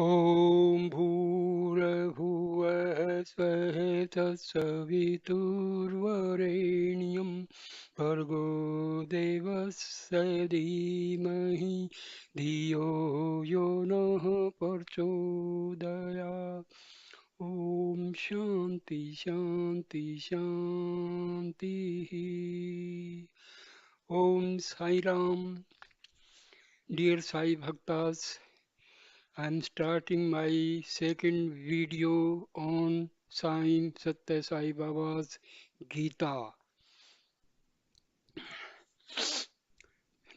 ॐ भूर्भुवः स्वः तत्सवितुर्वरेण्यं भर्गो देवस्य धीमहि धियो यो नः प्रचोदयात् ॐ शान्ति शान्ति शान्तिः ॐ Sai Ram. Dear Sai Bhaktas, I am starting my second video on Sai Sathya Sai Baba's Gita.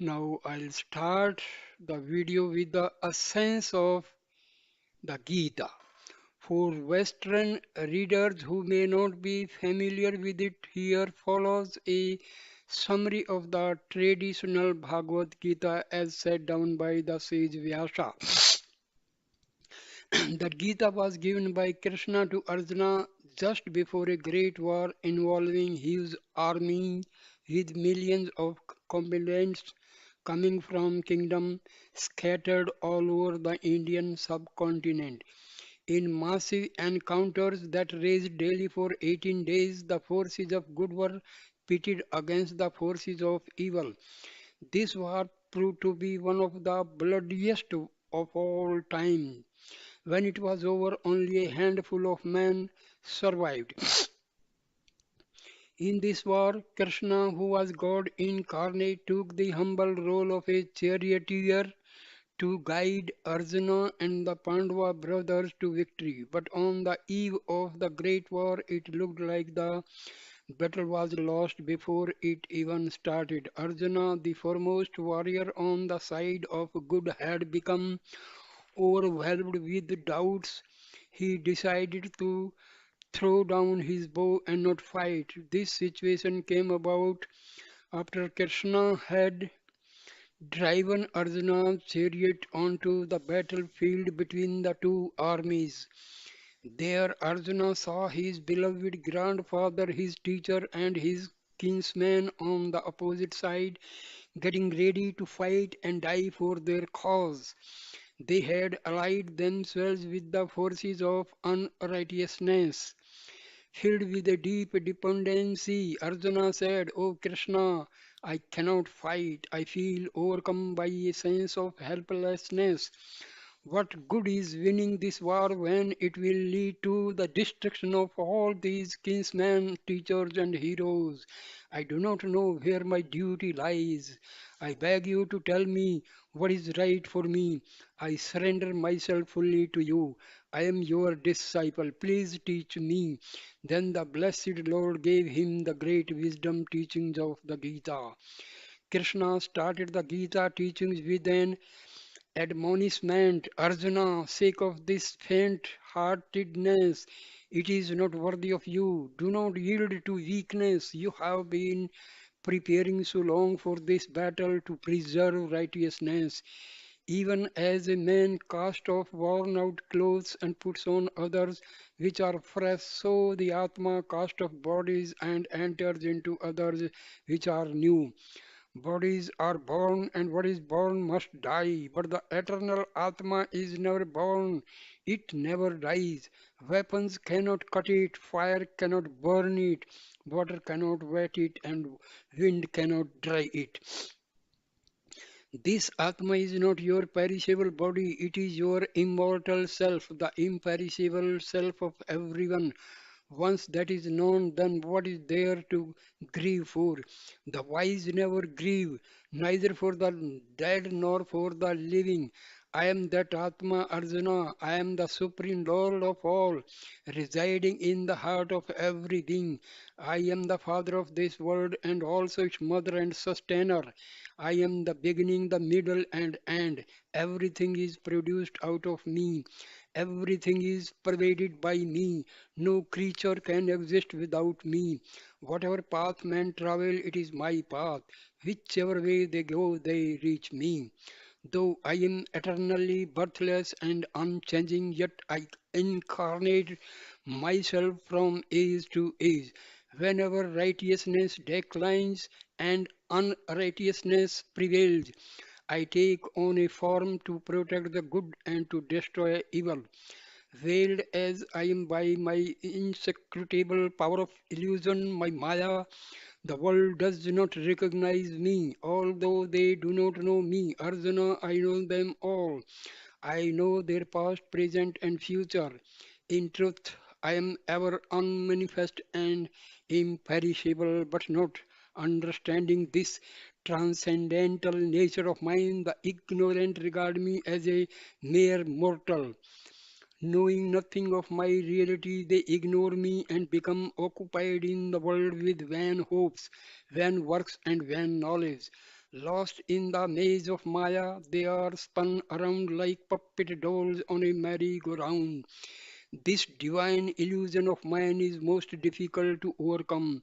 Now I'll start the video with the essence of the Gita. For Western readers who may not be familiar with it, here follows a summary of the traditional Bhagavad Gita as set down by the sage Vyasa. That Gita was given by Krishna to Arjuna just before a great war involving his army with millions of combatants coming from kingdoms scattered all over the Indian subcontinent. In massive encounters that raged daily for 18 days, the forces of good were pitted against the forces of evil. This war proved to be one of the bloodiest of all time. When it was over, only a handful of men survived. In this war, Krishna, who was God incarnate, took the humble role of a charioteer to guide Arjuna and the Pandava brothers to victory. But on the eve of the great war, it looked like the battle was lost before it even started. Arjuna, the foremost warrior on the side of good, had become overwhelmed with doubts. He decided to throw down his bow and not fight. This situation came about after Krishna had driven Arjuna's chariot onto the battlefield between the two armies. There Arjuna saw his beloved grandfather, his teacher, and his kinsman on the opposite side, getting ready to fight and die for their cause. They had allied themselves with the forces of unrighteousness. Filled with a deep dependency, Arjuna said, O Krishna, I cannot fight. I feel overcome by a sense of helplessness. What good is winning this war when it will lead to the destruction of all these kinsmen, teachers, and heroes? I do not know where my duty lies. I beg you to tell me what is right for me. I surrender myself fully to you. I am your disciple. Please teach me. Then the blessed Lord gave him the great wisdom teachings of the Gita. Krishna started the Gita teachings with an admonishment, Arjuna, sake of this faint heartedness, it is not worthy of you. Do not yield to weakness. You have been preparing so long for this battle to preserve righteousness. Even as a man casts off worn out clothes and puts on others which are fresh, so the Atma casts off bodies and enters into others which are new. Bodies are born, and what is born must die, but the eternal Atma is never born, it never dies. Weapons cannot cut it, fire cannot burn it, water cannot wet it, and wind cannot dry it. This Atma is not your perishable body, it is your immortal self, the imperishable self of everyone. Once that is known, then what is there to grieve for? The wise never grieve, neither for the dead nor for the living. I am that Atma Arjuna, I am the supreme Lord of all, residing in the heart of every being. I am the father of this world and also its mother and sustainer. I am the beginning, the middle, and end. Everything is produced out of me. Everything is pervaded by me. No creature can exist without me. Whatever path men travel, it is my path. Whichever way they go, they reach me. Though I am eternally birthless and unchanging, yet I incarnate myself from age to age. Whenever righteousness declines and unrighteousness prevails, I take on a form to protect the good and to destroy evil. Veiled as I am by my inscrutable power of illusion, my Maya, the world does not recognize me, although they do not know me. Arjuna, I know them all. I know their past, present, and future. In truth, I am ever unmanifest and imperishable, but not understanding this transcendental nature of mine, the ignorant regard me as a mere mortal. Knowing nothing of my reality, they ignore me and become occupied in the world with vain hopes, vain works, and vain knowledge. Lost in the maze of Maya, they are spun around like puppet dolls on a merry-go-round. This divine illusion of mine is most difficult to overcome.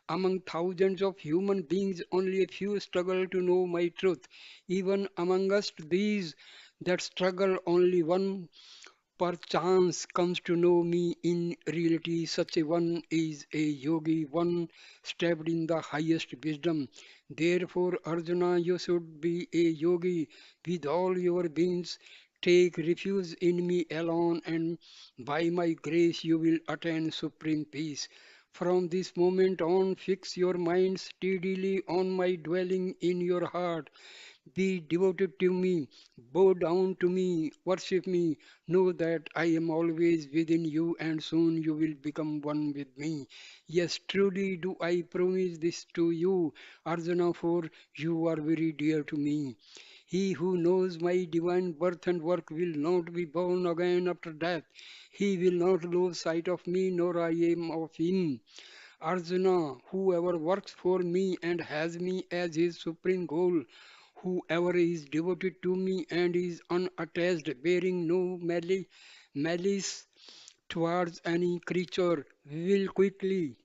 Among thousands of human beings, only a few struggle to know my truth. Even amongst these that struggle, only one perchance comes to know me in reality. Such a one is a yogi, one stepped in the highest wisdom. Therefore, Arjuna, you should be a yogi with all your beings. Take refuge in me alone, and by my grace you will attain supreme peace. From this moment on, fix your mind steadily on my dwelling in your heart. Be devoted to me, bow down to me, worship me. Know that I am always within you, and soon you will become one with me. Yes, truly do I promise this to you, Arjuna, for you are very dear to me. He who knows my divine birth and work will not be born again after death. He will not lose sight of me, nor I am of him. Arjuna, whoever works for me and has me as his supreme goal, whoever is devoted to me and is unattached, bearing no malice towards any creature, will quickly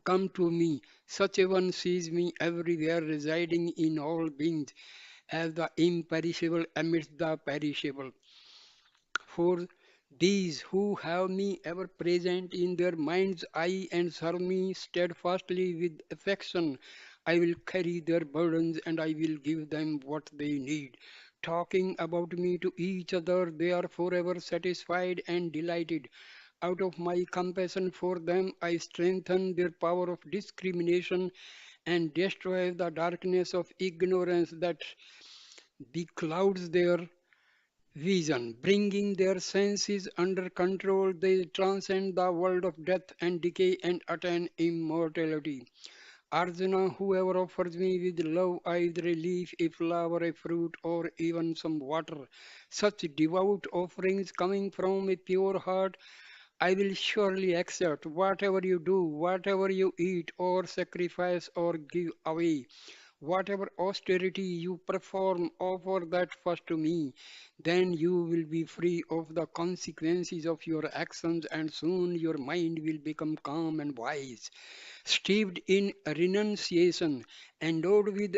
come to me. Such a one sees me everywhere, residing in all beings, as the imperishable amidst the perishable. For these who have me ever present in their mind's eye and serve me steadfastly with affection, I will carry their burdens and I will give them what they need. Talking about me to each other, they are forever satisfied and delighted. Out of my compassion for them, I strengthen their power of discrimination and destroy the darkness of ignorance that beclouds their vision. Bringing their senses under control, they transcend the world of death and decay and attain immortality. Arjuna, whoever offers me with love either a leaf, a flower, a fruit, or even some water, such devout offerings coming from a pure heart, I will surely accept whatever you do, whatever you eat or sacrifice or give away. Whatever austerity you perform, offer that first to me. Then you will be free of the consequences of your actions, and soon your mind will become calm and wise. Steeped in renunciation, endowed with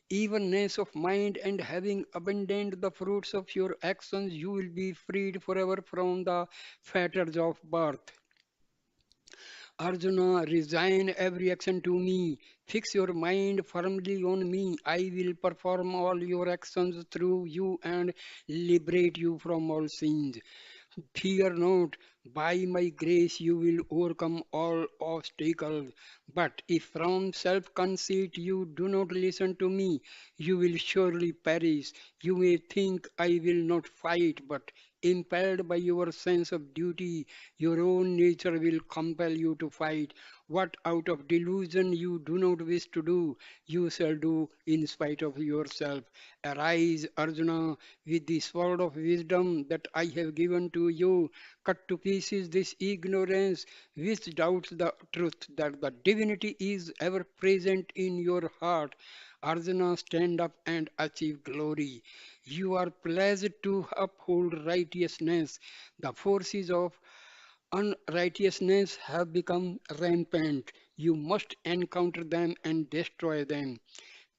evenness of mind, and having abandoned the fruits of your actions, you will be freed forever from the fetters of birth. Arjuna, resign every action to me. Fix your mind firmly on me. I will perform all your actions through you and liberate you from all sins. Fear not, by my grace you will overcome all obstacles. But if from self conceit you do not listen to me, you will surely perish. You may think I will not fight, but impelled by your sense of duty, your own nature will compel you to fight. What out of delusion you do not wish to do, you shall do in spite of yourself. Arise, Arjuna, with the sword of wisdom that I have given to you. Cut to pieces this ignorance which doubts the truth that the divinity is ever present in your heart. Arjuna, stand up and achieve glory. You are pleased to uphold righteousness. The forces of unrighteousness have become rampant. You must encounter them and destroy them.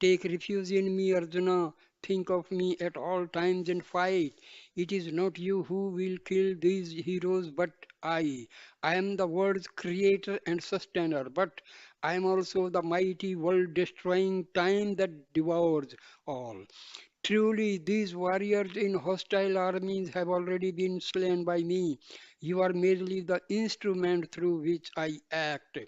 Take refuge in me, Arjuna. think of me at all times and fight. It is not you who will kill these heroes, but I. I am the world's creator and sustainer, but I am also the mighty world destroying time that devours all. Truly, these warriors in hostile armies have already been slain by me. You are merely the instrument through which I act.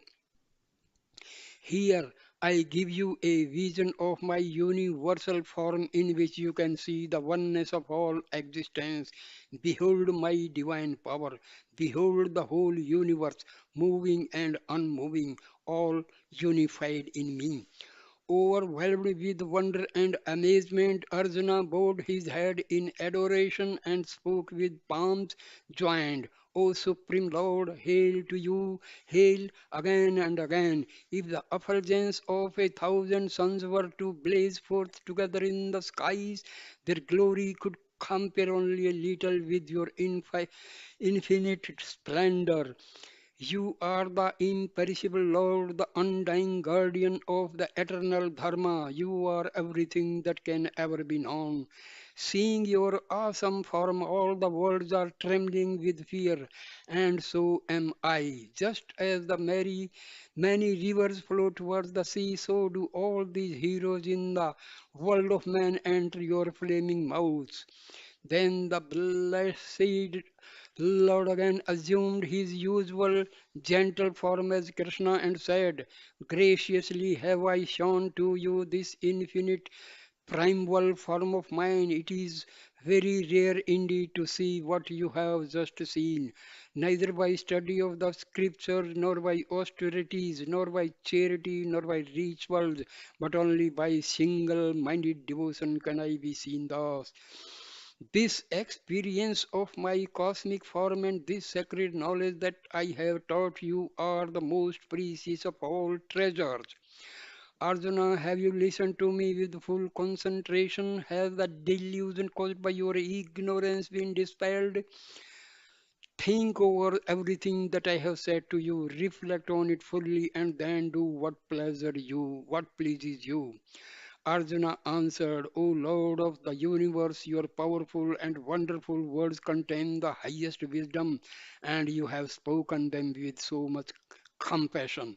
Here, I give you a vision of my universal form in which you can see the oneness of all existence. Behold my divine power. Behold the whole universe, moving and unmoving, all unified in me. Overwhelmed with wonder and amazement, Arjuna bowed his head in adoration and spoke with palms joined. O Supreme Lord, hail to you, hail again and again. If the effulgence of 1,000 suns were to blaze forth together in the skies, their glory could compare only a little with your infinite splendor. You are the imperishable Lord, the undying guardian of the eternal Dharma. You are everything that can ever be known. Seeing your awesome form, all the worlds are trembling with fear, and so am I. Just as the many rivers flow towards the sea, so do all these heroes in the world of man enter your flaming mouths. Then the blessed Lord again assumed his usual gentle form as Krishna and said, graciously have I shown to you this infinite primeval form of mine. It is very rare indeed to see what you have just seen, neither by study of the scriptures, nor by austerities, nor by charity, nor by rituals, but only by single minded devotion can I be seen thus. This experience of my cosmic form and this sacred knowledge that I have taught you are the most precious of all treasures. Arjuna, have you listened to me with full concentration? Has the delusion caused by your ignorance been dispelled? Think over everything that I have said to you, reflect on it fully, and then do what pleases you. Arjuna answered, O Lord of the universe, your powerful and wonderful words contain the highest wisdom, and you have spoken them with so much compassion.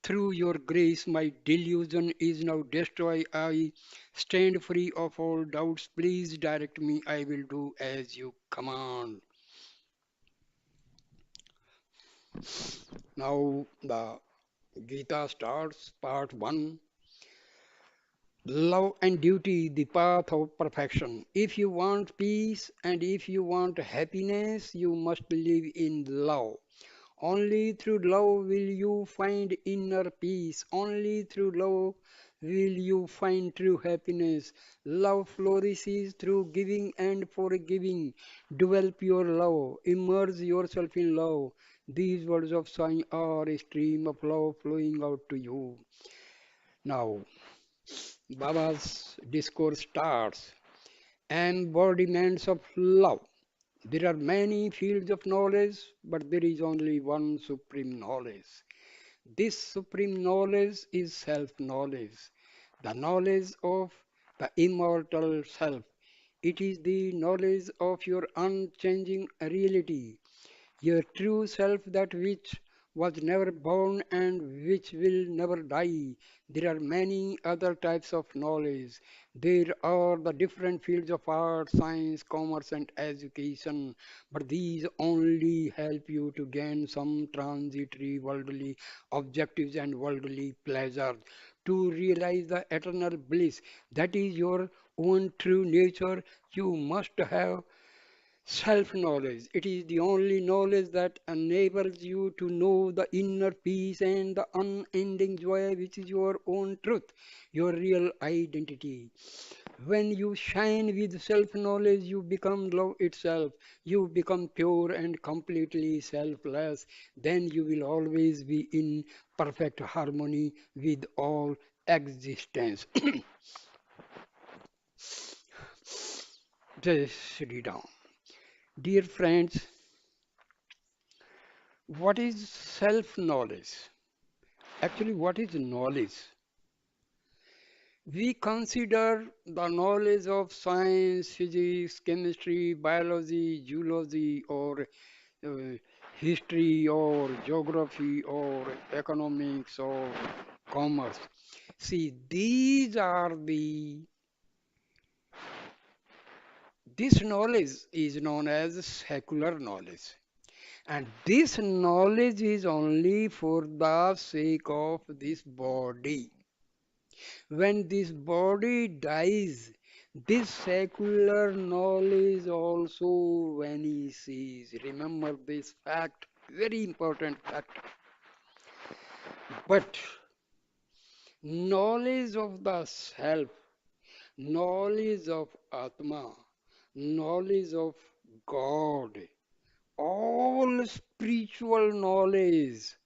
Through your grace, my delusion is now destroyed. I stand free of all doubts. Please direct me. I will do as you command. Now, the Gita starts part 1. Love and duty, the path of perfection. If you want peace and if you want happiness, you must live in love. Only through love will you find inner peace. Only through love will you find true happiness. Love flourishes through giving and forgiving. Develop your love. Immerse yourself in love. These words of Sai are a stream of love flowing out to you. Now, Baba's discourse starts. Embodiments of love. There are many fields of knowledge, but there is only one supreme knowledge. This supreme knowledge is self knowledge, the knowledge of the immortal self. It is the knowledge of your unchanging reality, your true self, that which was never born and which will never die. There are many other types of knowledge. There are the different fields of art, science, commerce, and education, but these only help you to gain some transitory worldly objectives and worldly pleasures. To realize the eternal bliss that is your own true nature, you must have self knowledge. It is the only knowledge that enables you to know the inner peace and the unending joy, which is your own truth, your real identity. When you shine with self knowledge, you become love itself. You become pure and completely selfless. Then you will always be in perfect harmony with all existence. Jai Shri Ram. Dear friends, what is self knowledge? Actually, what is knowledge? We consider the knowledge of science, physics, chemistry, biology, geology, or uh, history, or geography, or economics, or commerce. See, these are the this knowledge is known as secular knowledge. And this knowledge is only for the sake of this body. When this body dies, this secular knowledge also vanishes. Remember this fact, very important fact. But knowledge of the self, knowledge of Atma, knowledge of God, all spiritual knowledge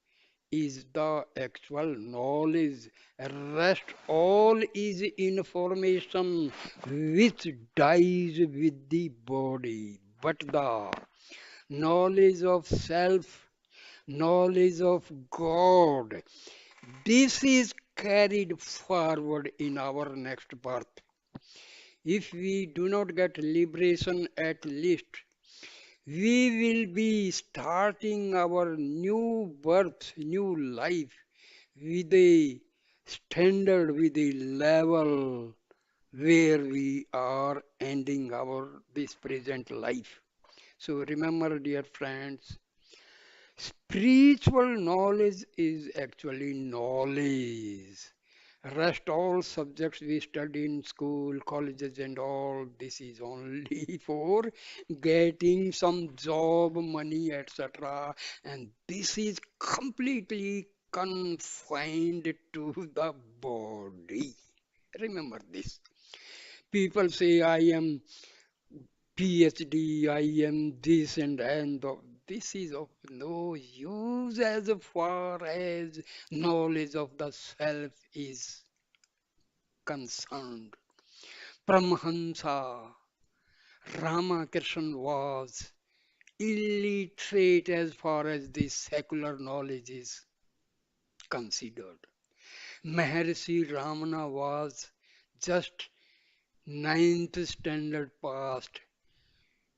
is the actual knowledge. Rest all is information which dies with the body. But the knowledge of self, knowledge of God, this is carried forward in our next birth. If we do not get liberation at least, we will be starting our new birth, new life with a standard, with a level where we are ending our this present life. So remember, dear friends, spiritual knowledge is actually knowledge. Rest all subjects we study in school, colleges, and all this is only for getting some job, money, etc. And this is completely confined to the body. Remember this. People say, I am PhD, I am this and this is of no use as far as knowledge of the self is concerned. Paramahansa Ramakrishna was illiterate as far as the secular knowledge is considered. Maharishi Ramana was just ninth standard passed,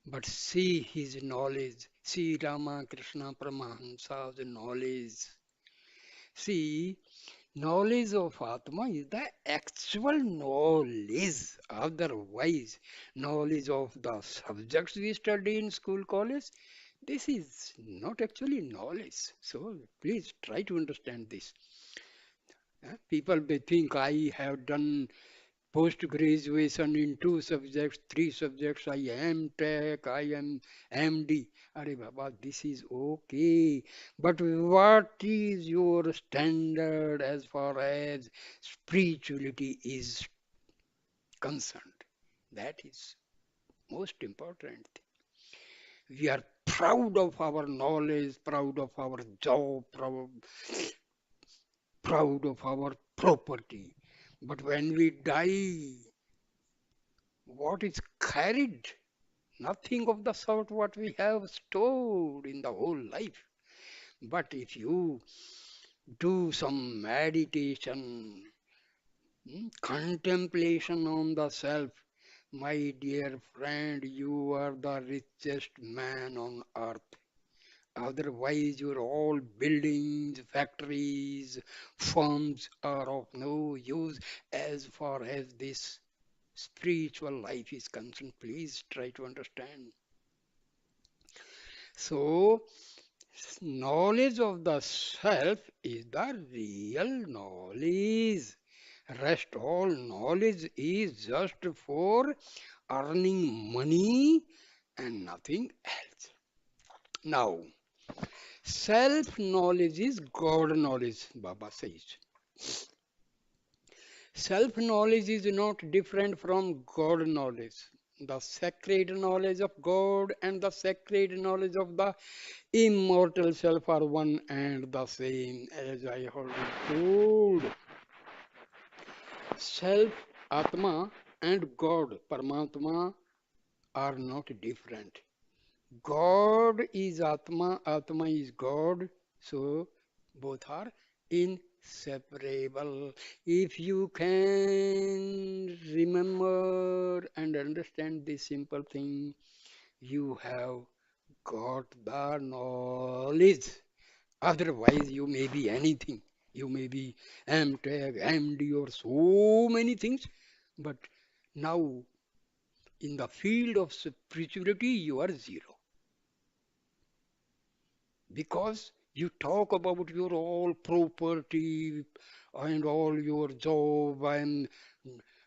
but see his knowledge, see Ramakrishna Paramahansa's knowledge. See, knowledge of Atma is the actual knowledge. Otherwise, knowledge of the subjects we study in school, college, this is not actually knowledge. So please try to understand this. People may think I have done post graduation in two subjects, three subjects. I am tech, I am MD. Are Baba, this is okay. But what is your standard as far as spirituality is concerned? That is most important. We are proud of our knowledge, proud of our job, proud of our property. But when we die, what is carried? Nothing of the sort what we have stored in the whole life. But if you do some meditation, contemplation on the self, my dear friend, you are the richest man on earth. Otherwise, your all buildings, factories, firms are of no use as far as this spiritual life is concerned. Please try to understand. So, knowledge of the self is the real knowledge. Rest all knowledge is just for earning money and nothing else. Now, self knowledge is God knowledge, Baba says. Self knowledge is not different from God knowledge. The sacred knowledge of God and the sacred knowledge of the immortal self are one and the same, as I already told. Self, Atma, and God, Paramatma, are not different. God is Atma, Atma is God, so both are inseparable. If you can remember and understand this simple thing, you have got the knowledge. Otherwise, you may be anything. You may be MTech, MD, or so many things. But now, in the field of spirituality, you are zero. Because you talk about your all property and all your job and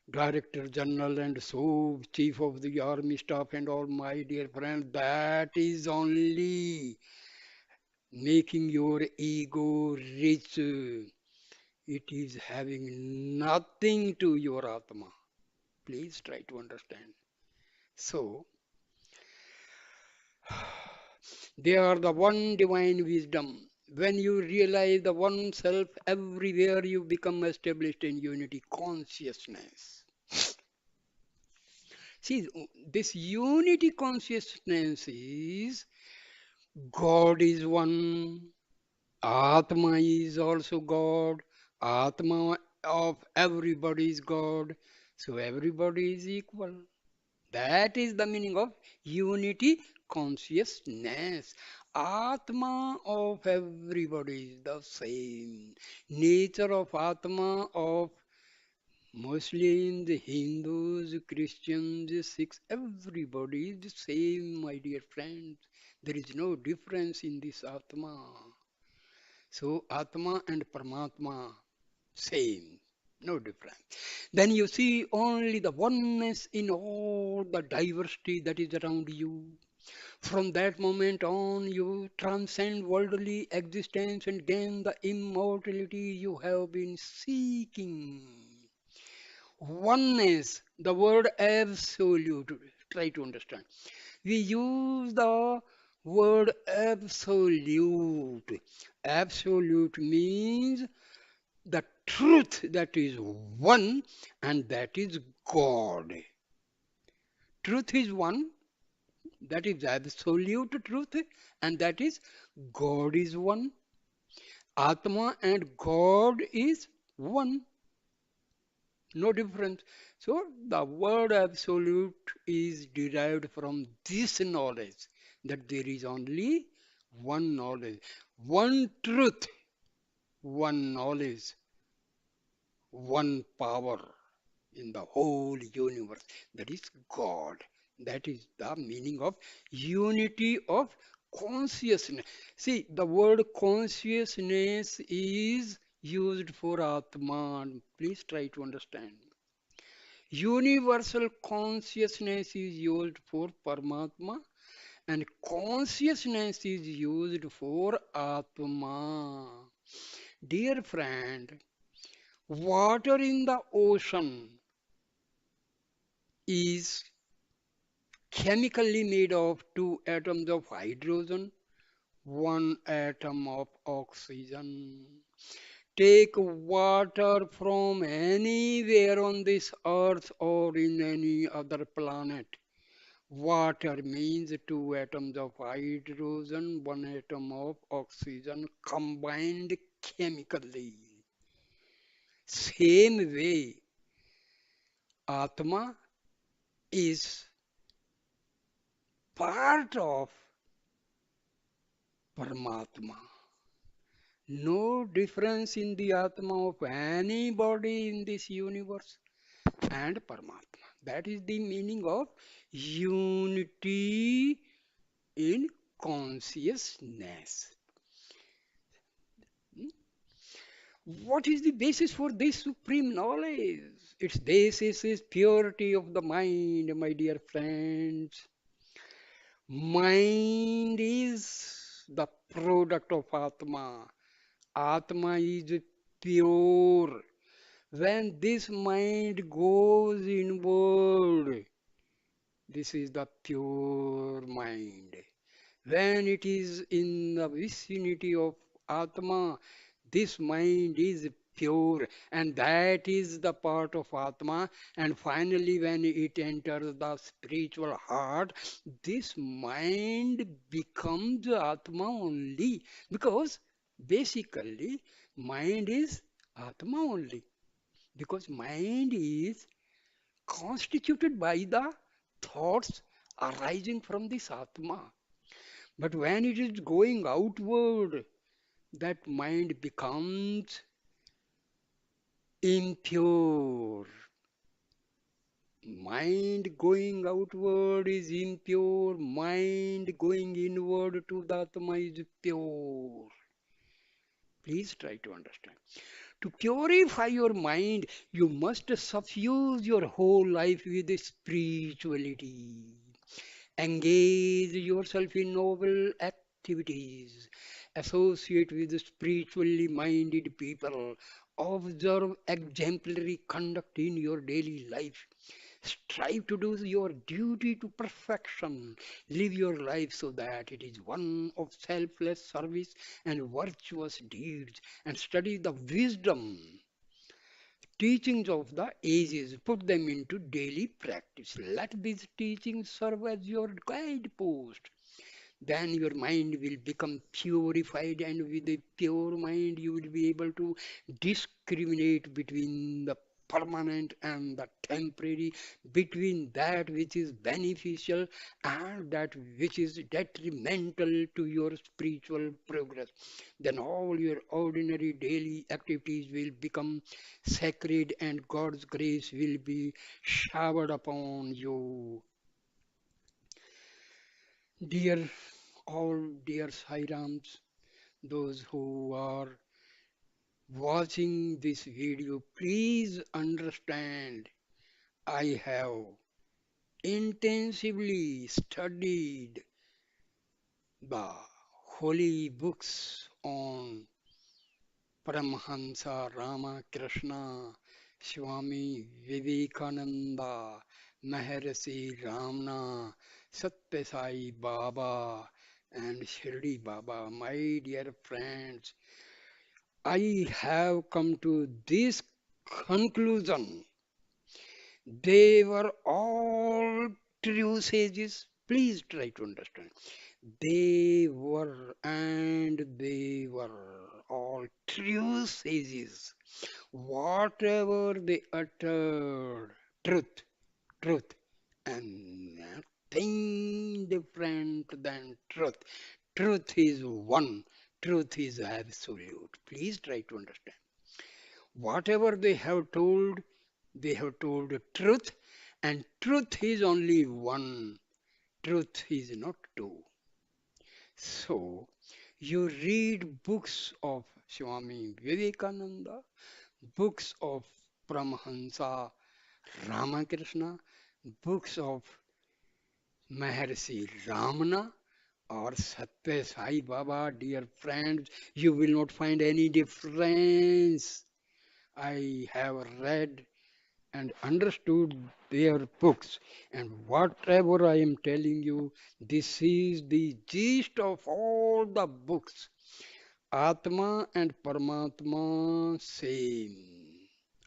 director general and so chief of the army staff and all, my dear friend, that is only making your ego rich. It is having nothing to your atma. Please try to understand. So they are the one divine wisdom. When you realize the one self everywhere, you become established in unity consciousness. See, this unity consciousness is God is one, Atma is also God, Atma of everybody is God, so everybody is equal. That is the meaning of unity consciousness. Atma of everybody is the same. Nature of Atma of Muslims, Hindus, Christians, Sikhs, everybody is the same, my dear friends. There is no difference in this Atma. So Atma and Paramatma, same, no difference. Then you see only the oneness in all the diversity that is around you. From that moment on, you transcend worldly existence and gain the immortality you have been seeking. Oneness, the word absolute, try to understand. We use the word absolute. Absolute means the truth that is one, and that is God. Truth is one, that is absolute truth, and that is God is one. Atma and God is one, no difference. So the word absolute is derived from this knowledge that there is only one knowledge, one truth, one knowledge, one power in the whole universe. That is God. That is the meaning of unity of consciousness. See, the word consciousness is used for Atman. Please try to understand. Universal consciousness is used for Paramatma, and consciousness is used for Atma. Dear friend, water in the ocean is chemically made of two atoms of hydrogen, one atom of oxygen. Take water from anywhere on this earth or in any other planet. Water means two atoms of hydrogen, one atom of oxygen combined chemically. Same way, Atma is part of Paramatma. No difference in the Atma of anybody in this universe and Paramatma. That is the meaning of unity in consciousness. What is the basis for this supreme knowledge? Its basis is purity of the mind, my dear friends. Mind is the product of Atma. Atma is pure. When this mind goes inward, this is the pure mind. When it is in the vicinity of Atma, this mind is pure, and that is the part of Atma. And finally, when it enters the spiritual heart, this mind becomes Atma only, because Basically, mind is Atma only because mind is constituted by the thoughts arising from this Atma. But when it is going outward, that mind becomes impure. Mind going outward is impure, mind going inward to the Atma is pure. Please try to understand. To purify your mind, you must suffuse your whole life with spirituality. Engage yourself in noble activities. Associate with spiritually minded people. Observe exemplary conduct in your daily life. Strive to do your duty to perfection. Live your life so that it is one of selfless service and virtuous deeds. And study the wisdom teachings of the ages, put them into daily practice. Let these teachings serve as your guidepost. Then your mind will become purified, and with a pure mind, you will be able to discriminate between the permanent and the temporary, between that which is beneficial and that which is detrimental to your spiritual progress. Then all your ordinary daily activities will become sacred, and God's grace will be showered upon you. Dear all dear Sairams, those who are watching this video, please understand I have intensively studied the holy books on Paramahansa Ramakrishna, Swami Vivekananda, Maharishi Ramana, Sathya Sai Baba, and Shirdi Baba. My dear friends, I have come to this conclusion. They were all true sages. Please try to understand. They were all true sages. Whatever they uttered, truth, truth, and nothing different than truth. Truth is one, truth is absolute. Please try to understand. Whatever they have told the truth, and truth is only one, truth is not two. So, you read books of Swami Vivekananda, books of Paramahansa Ramakrishna, books of Maharishi Ramana, or Sathya Sai Baba, dear friends, you will not find any difference. I have read and understood their books, and whatever I am telling you, this is the gist of all the books. Atma and Paramatma same.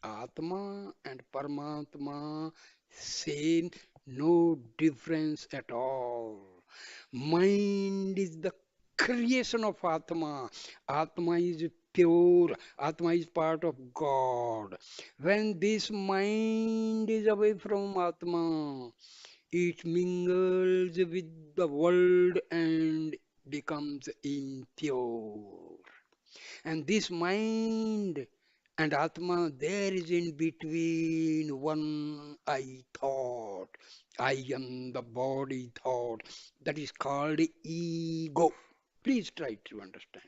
Atma and Paramatma same, no difference at all. Mind is the creation of Atma. Atma is pure. Atma is part of God. When this mind is away from Atma, it mingles with the world and becomes impure. And this mind and Atma, there is in between one I thought. I am the body thought. That is called ego. Please try to understand.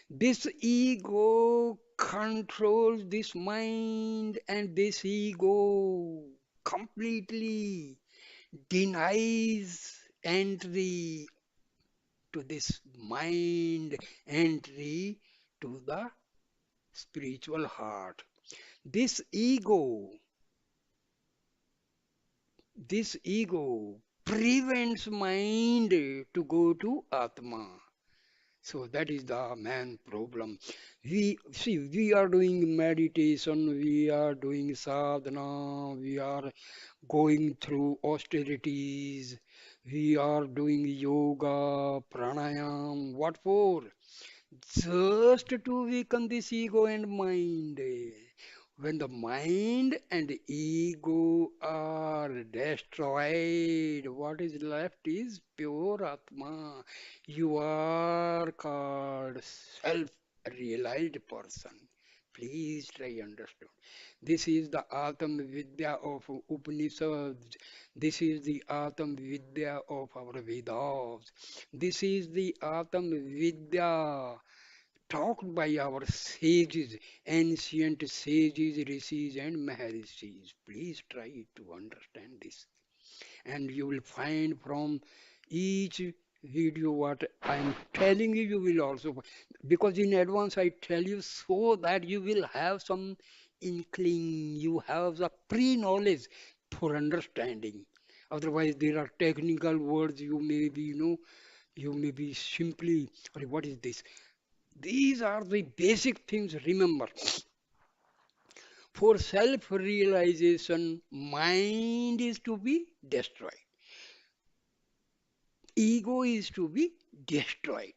This ego controls this mind, and this ego completely denies entry to this mind, entry to the spiritual heart. This ego, this ego prevents mind to go to Atma. So that is the main problem. We are doing meditation, we are doing sadhana, we are going through austerities, we are doing yoga, pranayam. What for? just to weaken this ego and mind. When the mind and ego are destroyed, what is left is pure Atma. You are called self-realized person. Please try understand. This is the Atam Vidya of Upanishads. This is the Atam Vidya of our Vedas. This is the Atam Vidya taught by our sages, ancient sages, rishis, and maharishis. Please try to understand this. And you will find from each video what I am telling you, you will also, because in advance I tell you so that you will have some inkling, you have the pre-knowledge for understanding. Otherwise, there are technical words you may be, you may be simply, or what is this? These are the basic things. Remember, for self-realization, mind is to be destroyed. Ego is to be destroyed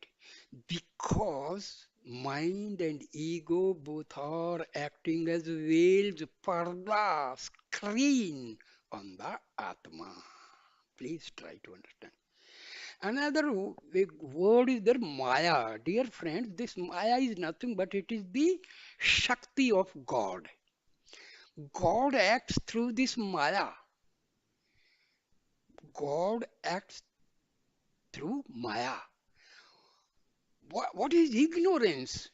because mind and ego both are acting as veils, parda, screen on the Atma. Please try to understand. Another big word is there, Maya. Dear friends, this Maya is nothing but it is the Shakti of God. God acts through this Maya. God acts through Maya. What is ignorance?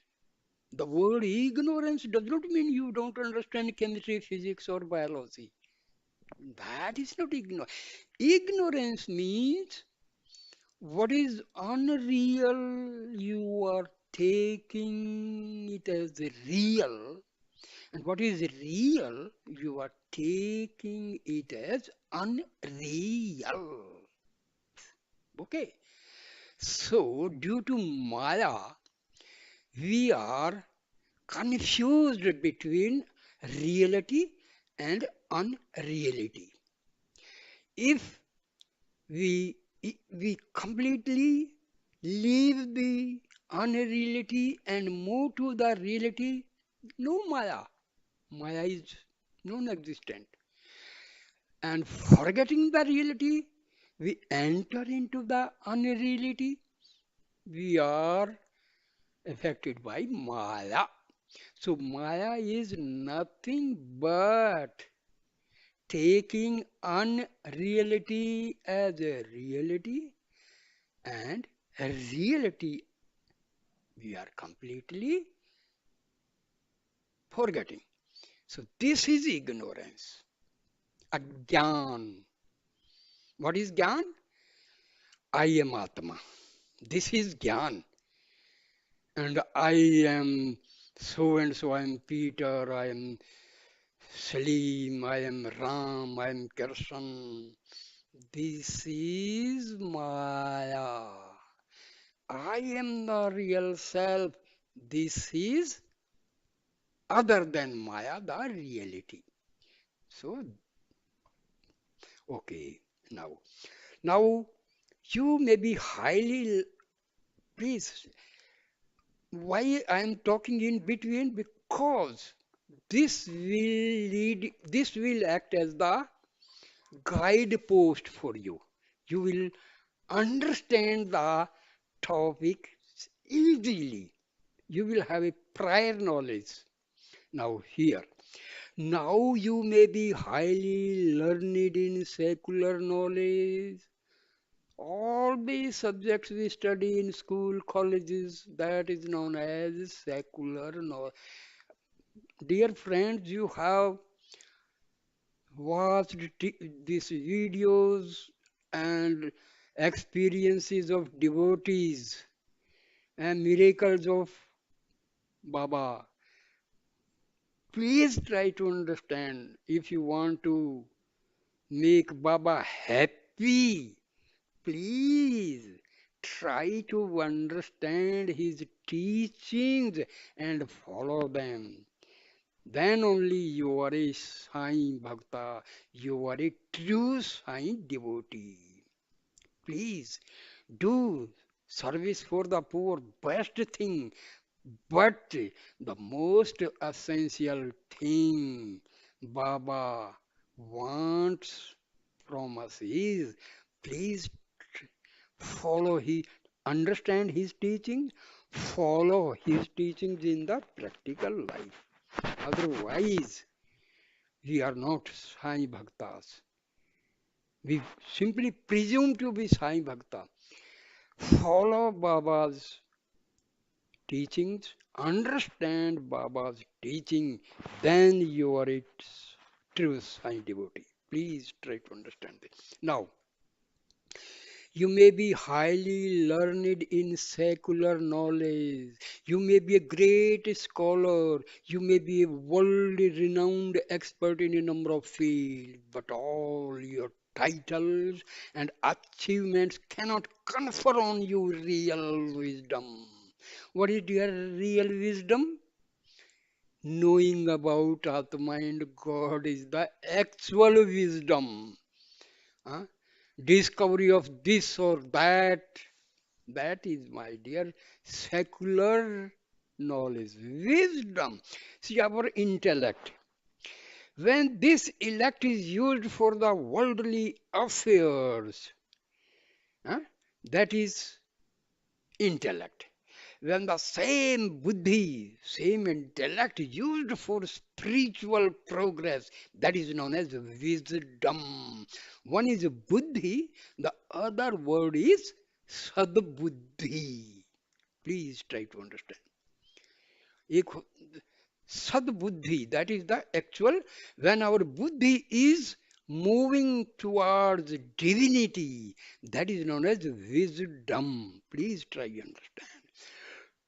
The word ignorance does not mean you don't understand chemistry, physics, or biology. That is not ignorance. Ignorance means what is unreal, you are taking it as real, and what is real, you are taking it as unreal. Okay. So, due to Maya, we are confused between reality and unreality. If we we completely leave the unreality and move to the reality, no Maya. Maya is non-existent. And forgetting the reality, we enter into the unreality. We are affected by Maya. So Maya is nothing but taking unreality as a reality and a reality we are completely forgetting. So this is ignorance, Agyan. What is Gyan? I am Atma. This is Gyan. And I am so and so. I am Peter. I am Salim. I am Ram. I am Krishna. This is Maya. I am the real self. This is other than Maya, the reality. So, okay, now, now you may be highly, please, why I am talking in between? Because this will act as the guidepost for you. You will understand the topic easily. You will have a prior knowledge. Now, here. Now you may be highly learned in secular knowledge. All the subjects we study in school, colleges, that is known as secular knowledge. Dear friends, you have watched these videos and experiences of devotees and miracles of Baba. Please try to understand if you want to make Baba happy. Please try to understand his teachings and follow them. Then only you are a Sai Bhakta, you are a true Sai devotee. Please do. Service for the poor, best thing. But the most essential thing Baba wants from us is please follow his, understand his teaching, follow his teachings in the practical life. Otherwise, we are not Sai Bhaktas. We simply presume to be Sai Bhakta. Follow Baba's teachings, understand Baba's teaching, then you are its true Sai devotee. Please try to understand this. Now, you may be highly learned in secular knowledge. You may be a great scholar. You may be a world renowned expert in a number of fields. But all your titles and achievements cannot confer on you real wisdom. What is your real wisdom? Knowing about Atma and God is the actual wisdom. Huh? Discovery of this or that, that is, my dear, secular knowledge, wisdom. See, our intellect. When this intellect is used for the worldly affairs, huh, that is intellect. When the same buddhi, same intellect used for spiritual progress, that is known as wisdom. One is buddhi, the other word is sadbuddhi. Please try to understand. एक sadbuddhi, that is the actual, when our buddhi is moving towards divinity, that is known as wisdom. Please try to understand.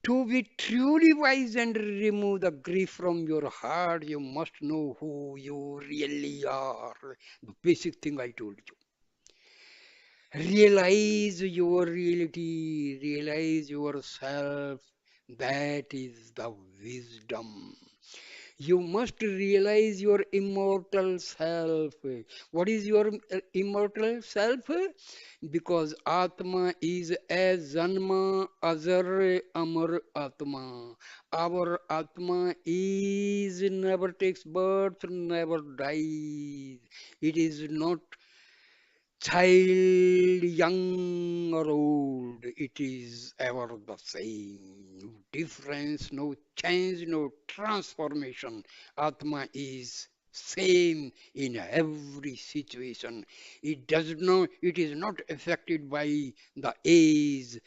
To be truly wise and remove the grief from your heart, you must know who you really are. The basic thing I told you. Realize your reality, realize yourself. That is the wisdom. You must realize your immortal self. What is your immortal self? Because Atma is as Janma Azar Amar Atma. Our Atma is never takes birth, never dies. It is not child, young or old, it is ever the same. No difference, no change, no transformation. Atma is same in every situation. It is not affected by the age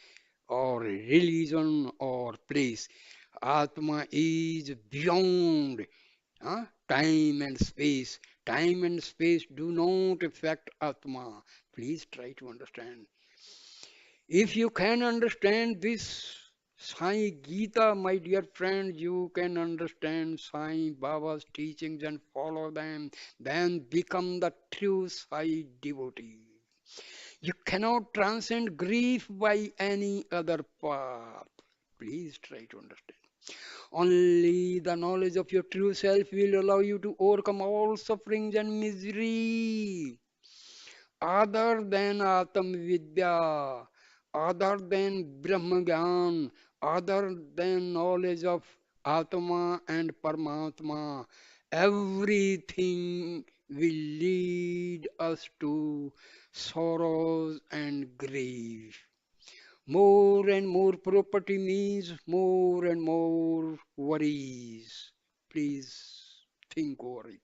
or religion or place. Atma is beyond time and space. Time and space do not affect Atma. Please try to understand. If you can understand this Sai Gita, my dear friend, you can understand Sai Baba's teachings and follow them, then become the true Sai devotee. You cannot transcend grief by any other path. Please try to understand. Only the knowledge of your true self will allow you to overcome all sufferings and misery. Other than Atam Vidya, other than Brahma Gyan, other than knowledge of Atma and Paramatma, everything will lead us to sorrows and grief. More and more property means more and more worries. Please think over it.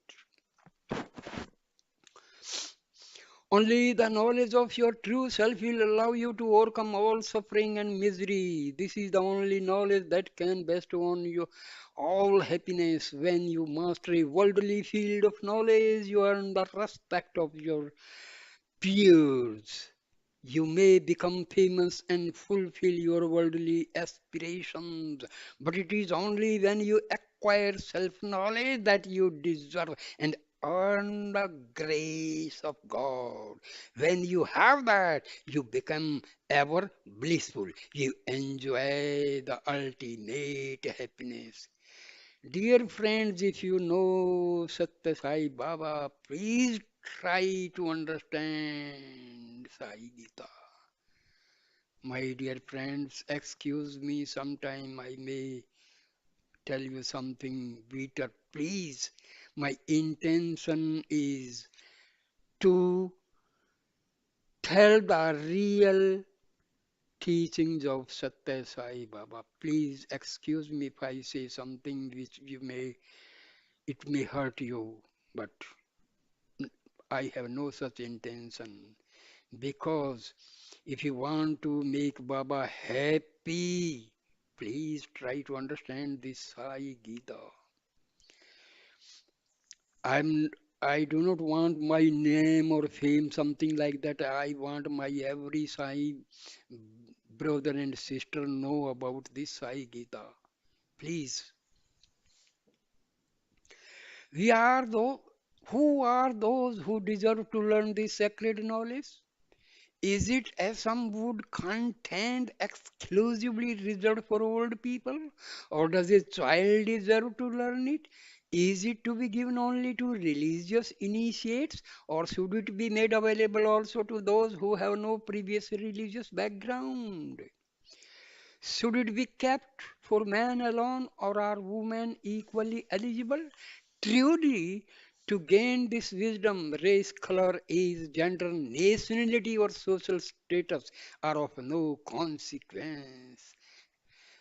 Only the knowledge of your true self will allow you to overcome all suffering and misery. This is the only knowledge that can bestow on you all happiness. When you master a worldly field of knowledge, you earn the respect of your peers. You may become famous and fulfill your worldly aspirations, but it is only when you acquire self knowledge that you deserve and earn the grace of God. When you have that, you become ever blissful. You enjoy the ultimate happiness. Dear friends, if you know Sathya Sai Baba, please try to understand Sai Gita. My dear friends, excuse me, sometime I may tell you something bitter. Please, my intention is to tell the real teachings of Sathya Sai Baba. Please excuse me if I say something which it may hurt you, but I have no such intention. Because if you want to make Baba happy, please try to understand this Sai Gita. I'm I do not want my name or fame, something like that. I want my every Sai brother and sister know about this Sai Gita. Please, we are those who are those who deserve to learn this sacred knowledge. Is it, as some would contend, exclusively reserved for old people? Or does a child deserve to learn it? Is it to be given only to religious initiates? Or should it be made available also to those who have no previous religious background? Should it be kept for man alone, or are women equally eligible? Truly, to gain this wisdom, race, color, age, gender, nationality, or social status are of no consequence.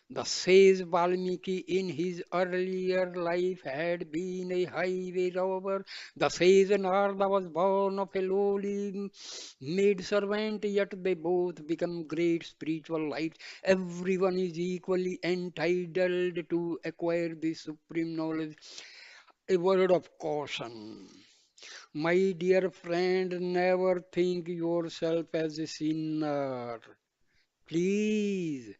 The sage Valmiki in his earlier life had been a highway robber. The sage Narada was born of a lowly maid servant, yet they both become great spiritual lights. Everyone is equally entitled to acquire this supreme knowledge. A word of caution. My dear friend, never think yourself as a sinner. Please,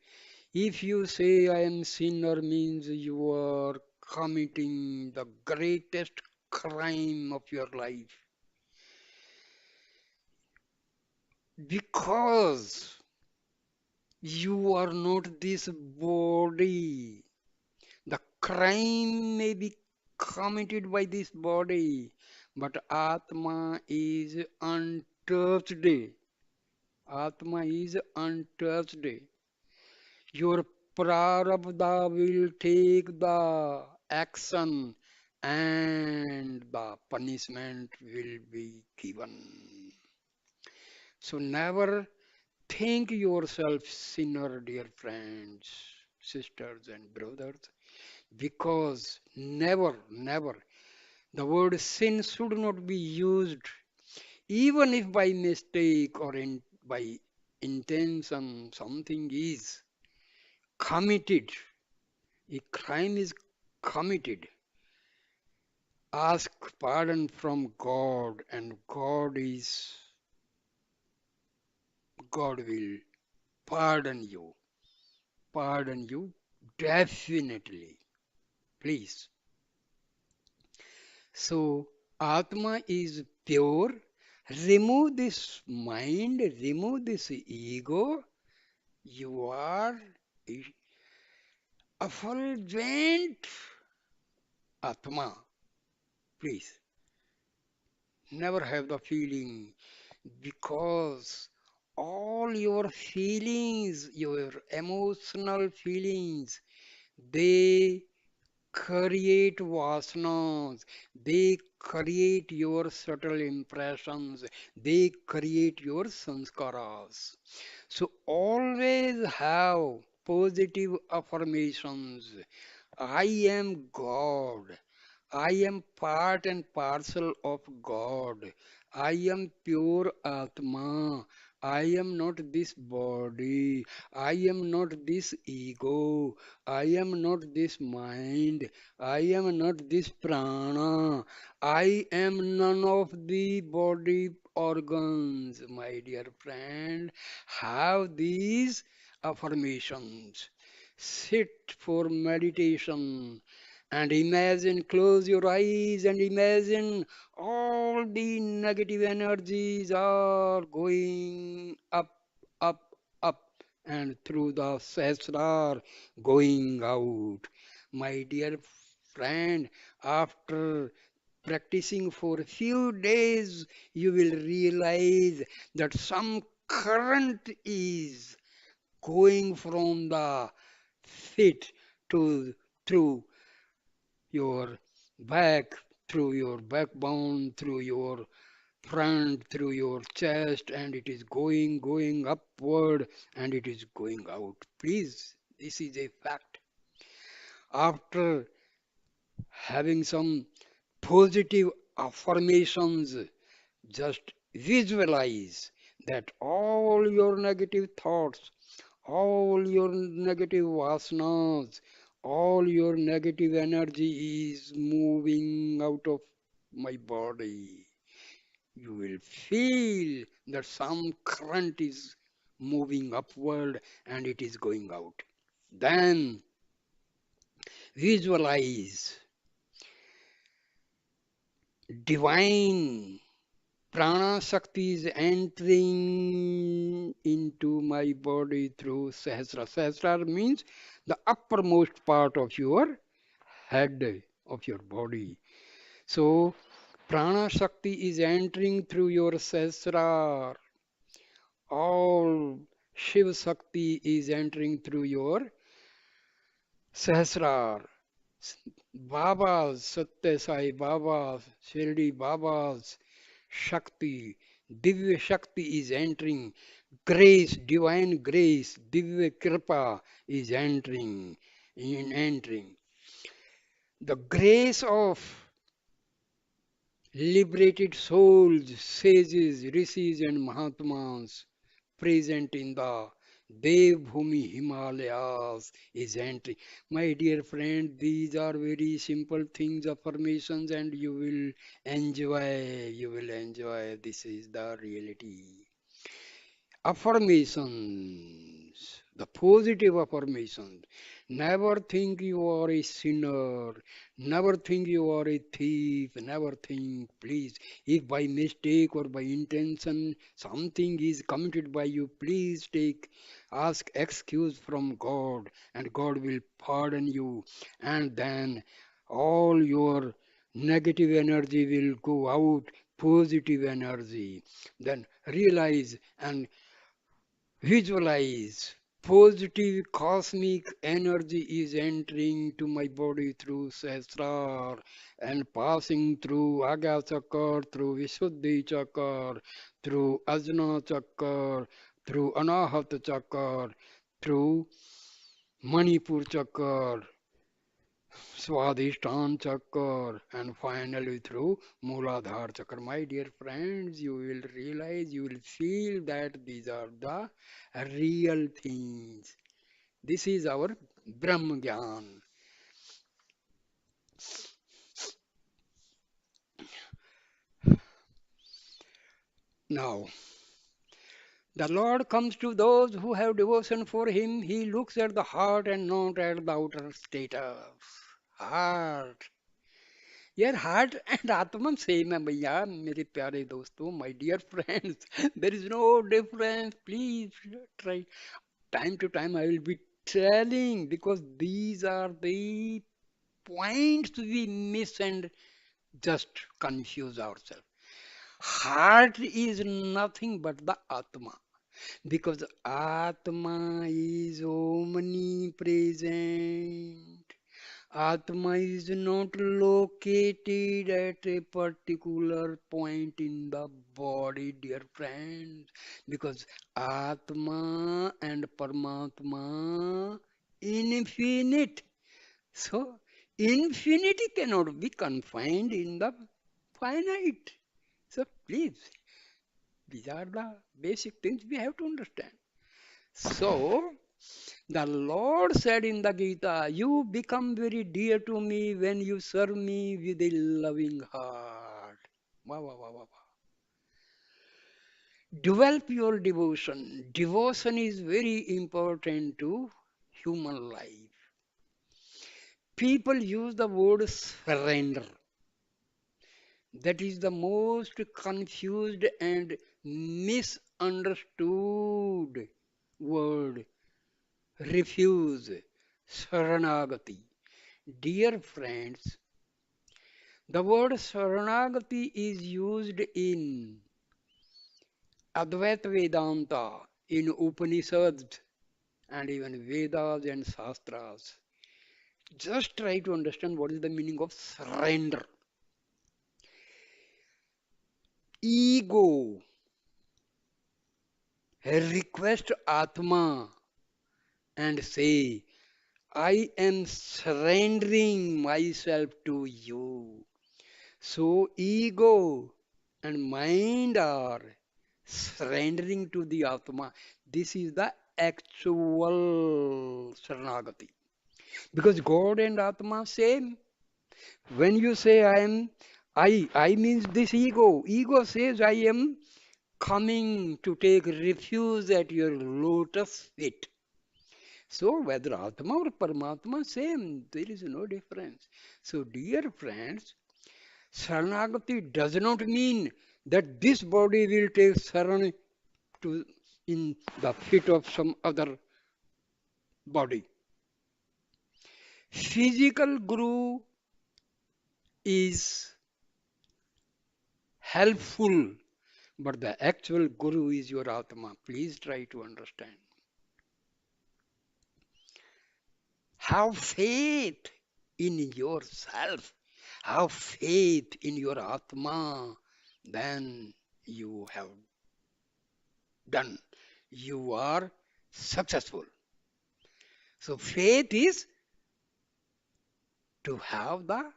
if you say I am sinner means you are committing the greatest crime of your life. Because you are not this body. The crime may be committed by this body, but Atma is untouched. Atma is untouched. Your prarabdha will take the action and the punishment will be given. So never think yourself sinner, dear friends, sisters and brothers, because never, the word sin should not be used, even if by mistake or by intention something is committed, a crime is committed. Ask pardon from God, and God will pardon you. Pardon you definitely. Please. So Atma is pure. Remove this mind, remove this ego. You are effulgent Atma. Please never have the feeling, because all your feelings, your emotional feelings, they create vasanas, they create your subtle impressions, they create your sanskaras. So always have positive affirmations. I am God. I am part and parcel of God. I am pure Atma. I am not this body. I am not this ego. I am not this mind. I am not this prana. I am none of the body organs, my dear friend. Have these affirmations. Sit for meditation and imagine, close your eyes and imagine all the negative energies are going up, up, and through the sesrar going out. My dear friend, after practicing for a few days, you will realize that some current is going from the feet to through your back, through your backbone, through your front, through your chest, and it is going upward, and it is going out. Please, this is a fact. After having some positive affirmations, just visualize that all your negative thoughts, all your negative vasanas, all your negative energy is moving out of my body. You will feel that some current is moving upward and it is going out. Then visualize divine prana Shakti is entering into my body through Sahasra. Sahasra means the uppermost part of your head, of your body. So, prana Shakti is entering through your Sahasra. All Shiva Shakti is entering through your Sahasrar. Babas, Sathya Sai Babas, Shirdi Babas, Shakti, Divya Shakti is entering. Grace, divine grace, Divya Kripa is entering. The grace of liberated souls, sages, rishis, and Mahatmas present in the Devbhumi Himalayas is entering. My dear friend, these are very simple things, affirmations, and you will enjoy. You will enjoy. This is the reality. Affirmations, the positive affirmations. Never think you are a sinner. Never think you are a thief. Never think, please, if by mistake or by intention something is committed by you, please ask excuse from God, and God will pardon you. And then all your negative energy will go out, positive energy. Then realize and visualize positive cosmic energy is entering to my body through Sahasrar and passing through Agya Chakra, through Visuddhi Chakra, through Ajna Chakra, through Anahat Chakra, through Manipur Chakra, Swadhisthana Chakra, and finally through Mooladhara Chakra. My dear friends, you will realize, you will feel that these are the real things. This is our Brahma Gyan. Now, the Lord comes to those who have devotion for Him. He looks at the heart and not at the outer status. Heart. यार heart and आत्मा same है भैया मेरे प्यारे दोस्तों my dear friends there is no difference please try time to time I will be telling because these are the points we miss and just confuse ourselves. Heart is nothing but the Atma because Atma is omnipresent. Atma is not located at a particular point in the body, dear friends, because Atma and Paramatma infinite. So infinity cannot be confined in the finite. So please, these are the basic things we have to understand. So the Lord said in the Gita, you become very dear to me when you serve me with a loving heart. Wow, wow, wow, wow, wow. Develop your devotion. Devotion is very important to human life. People use the word surrender. That is the most confused and misunderstood word. Refuse. Saranagati. Dear friends, the word Saranagati is used in Advaita Vedanta, in Upanishads, and even Vedas and Shastras. Just try to understand what is the meaning of surrender. Ego request Atma and say, I am surrendering myself to you. So ego and mind are surrendering to the Atma. This is the actual Saranagati. Because God and Atma same. When you say I means this ego. Ego says I am coming to take refuge at your lotus feet. So whether Atma or Paramatma, same. There is no difference. So dear friends, Saranagati does not mean that this body will take saran to in the feet of some other body. Physical guru is helpful, but the actual guru is your Atma. Please try to understand. Have faith in yourself. Have faith in your Atma. Then you have done. You are successful. So faith is to have the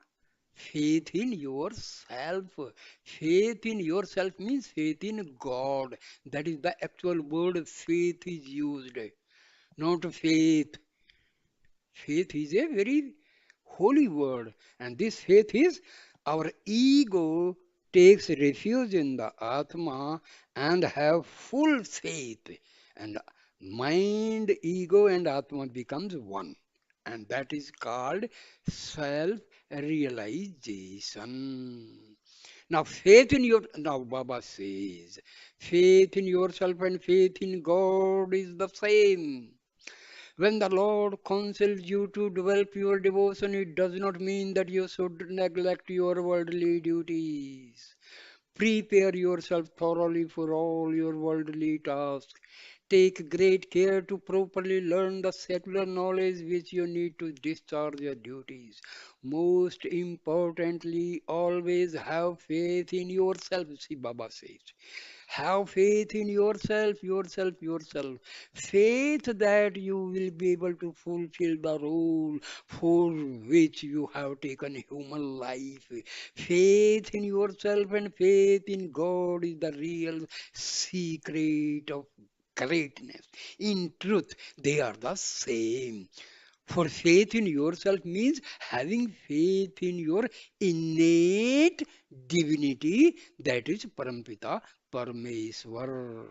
faith in yourself. Faith in yourself means faith in God. That is the actual word faith is used, not faith. Faith is a very holy word, and this faith is our ego takes refuge in the Atma and have full faith, and mind, ego, and Atma becomes one, and that is called self-realization. Now Baba says, faith in yourself and faith in God is the same. When the Lord counsels you to develop your devotion, it does not mean that you should neglect your worldly duties. Prepare yourself thoroughly for all your worldly tasks. Take great care to properly learn the secular knowledge which you need to discharge your duties. Most importantly, always have faith in yourself, see Baba says. Have faith in yourself, yourself, yourself. Faith that you will be able to fulfill the role for which you have taken human life. Faith in yourself and faith in God is the real secret of greatness. In truth, they are the same. For faith in yourself means having faith in your innate divinity, that is Parampita Parmeshwar.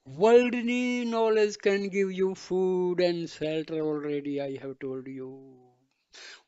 Worldly knowledge can give you food and shelter already, I have told you.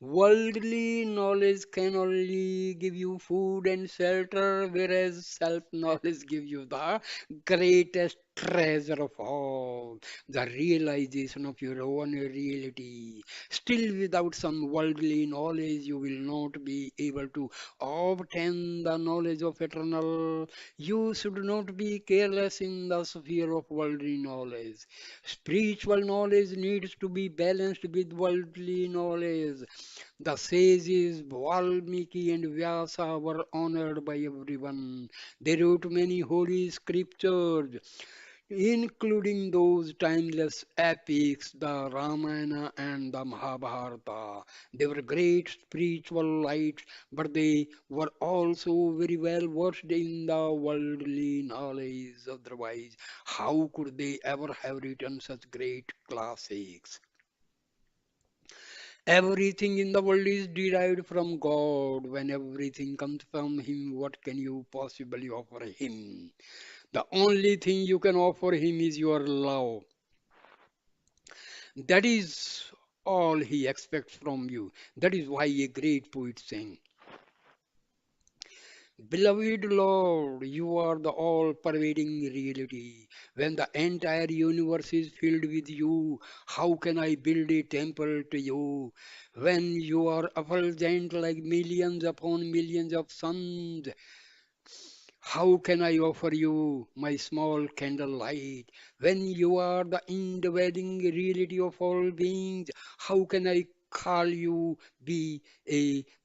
Worldly knowledge can only give you food and shelter, whereas self-knowledge gives you the greatest treasure of all, the realization of your own reality. Still, without some worldly knowledge, you will not be able to obtain the knowledge of eternal. You should not be careless in the sphere of worldly knowledge. Spiritual knowledge needs to be balanced with worldly knowledge. The sages Valmiki and Vyasa were honored by everyone. They wrote many holy scriptures, including those timeless epics, the Ramana and the Mahabharata. They were great spiritual lights, but they were also very well versed in the worldly knowledge. Otherwise, how could they ever have written such great classics? Everything in the world is derived from God. When everything comes from Him, what can you possibly offer Him? The only thing you can offer Him is your love. That is all He expects from you. That is why a great poet sang, Beloved Lord, you are the all pervading reality. When the entire universe is filled with you, how can I build a temple to you? When you are effulgent like millions upon millions of suns, How can I offer you my small candlelight when you are the indwelling reality of all beings? How can I call you be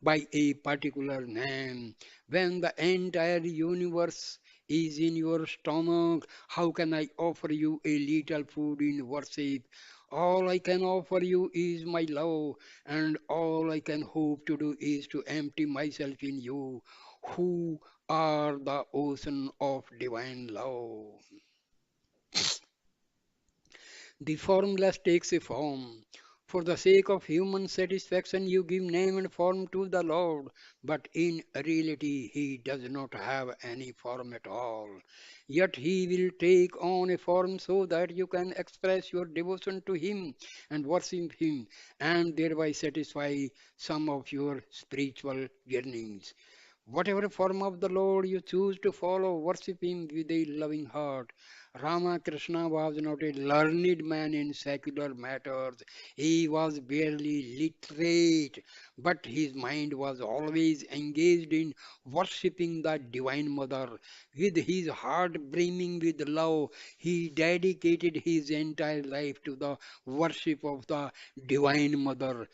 by a particular name when the entire universe is in your stomach? How can I offer you a little food in worship? All I can offer you is my love, and all I can hope to do is to empty myself in you, who are the ocean of divine love. The formless takes a form. For the sake of human satisfaction, you give name and form to the Lord, but in reality, He does not have any form at all. Yet He will take on a form so that you can express your devotion to Him and worship Him, and thereby satisfy some of your spiritual yearnings. Whatever form of the Lord you choose to follow, worship Him with a loving heart. Ramakrishna was not a learned man in secular matters. He was barely literate, but his mind was always engaged in worshipping the Divine Mother. With his heart brimming with love, he dedicated his entire life to the worship of the Divine Mother.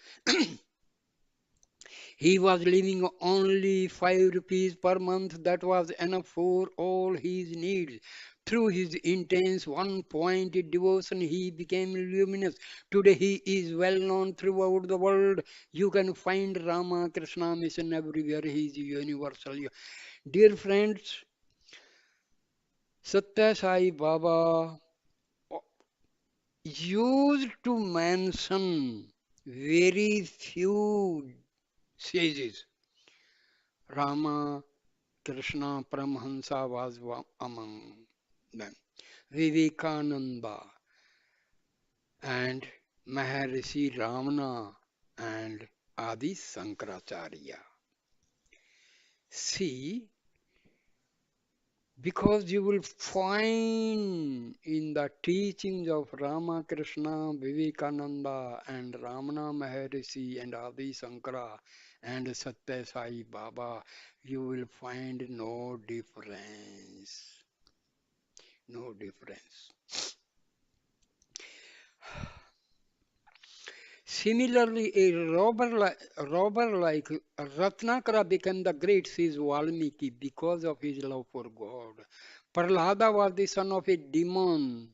He was living only 5 rupees per month. That was enough for all his needs. Through his intense one-pointed devotion, he became luminous. Today, he is well known throughout the world. You can find Rama Krishna mission everywhere. He is universal. Dear friends, Sathya Sai Baba used to mention very few sages. Rama Krishna Paramahansa was among them. Vivekananda and Maharishi Ramana and Adi Sankaracharya. See, because you will find in the teachings of Ramakrishna, Vivekananda, and Ramana Maharishi, and Adi Sankara, and Sathya Sai Baba, you will find no difference. No difference. Similarly, robber like Ratnakara became the great, says Valmiki, because of his love for God. Prahlada was the son of a demon.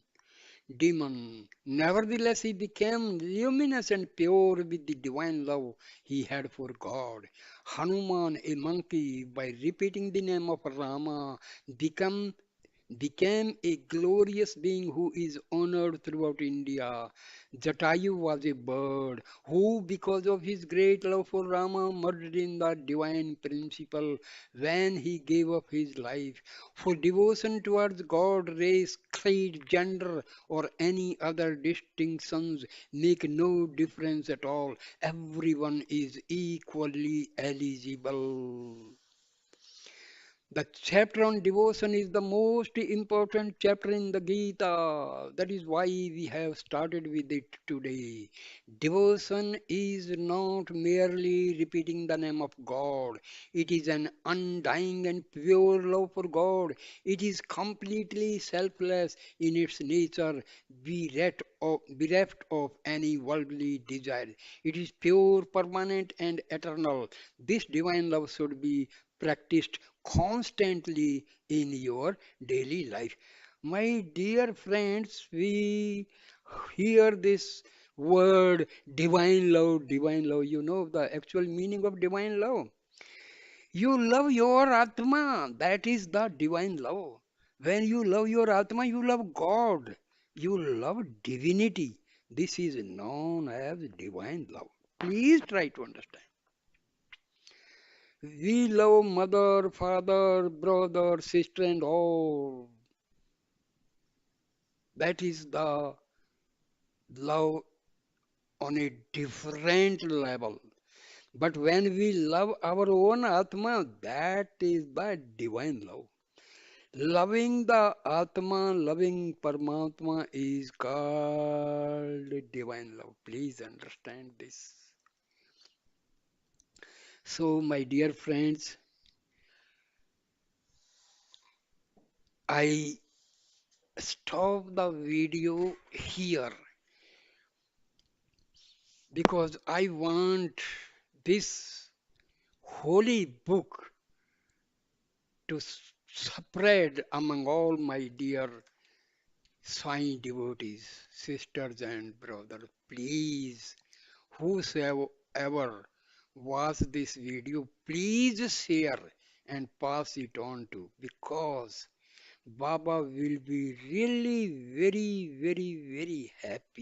Nevertheless, he became luminous and pure with the divine love he had for God. Hanuman, a monkey, by repeating the name of Rama, became became a glorious being who is honored throughout India. Jatayu was a bird who, because of his great love for Rama, murdered in the divine principle when he gave up his life. For devotion towards God, race, creed, gender, or any other distinctions make no difference at all. Everyone is equally eligible. The chapter on devotion is the most important chapter in the Gita. That is why we have started with it today. Devotion is not merely repeating the name of God, it is an undying and pure love for God. It is completely selfless in its nature, bereft of any worldly desire. It is pure, permanent, and eternal. This divine love should be practiced constantly in your daily life. My dear friends, we hear this word divine love, divine love. You know the actual meaning of divine love. You love your Atma, that is the divine love. When you love your Atma, you love God, you love divinity. This is known as divine love. Please try to understand. We love mother, father, brother, sister, and all. That is the love on a different level. But when we love our own Atma, that is the divine love. Loving the Atma, loving Paramatma is called divine love. Please understand this. So, my dear friends, I stop the video here because I want this holy book to spread among all my dear Sai devotees, sisters and brothers. Please, whosoever watch this video, please share and pass it on to, because Baba will be really very, very, very happy.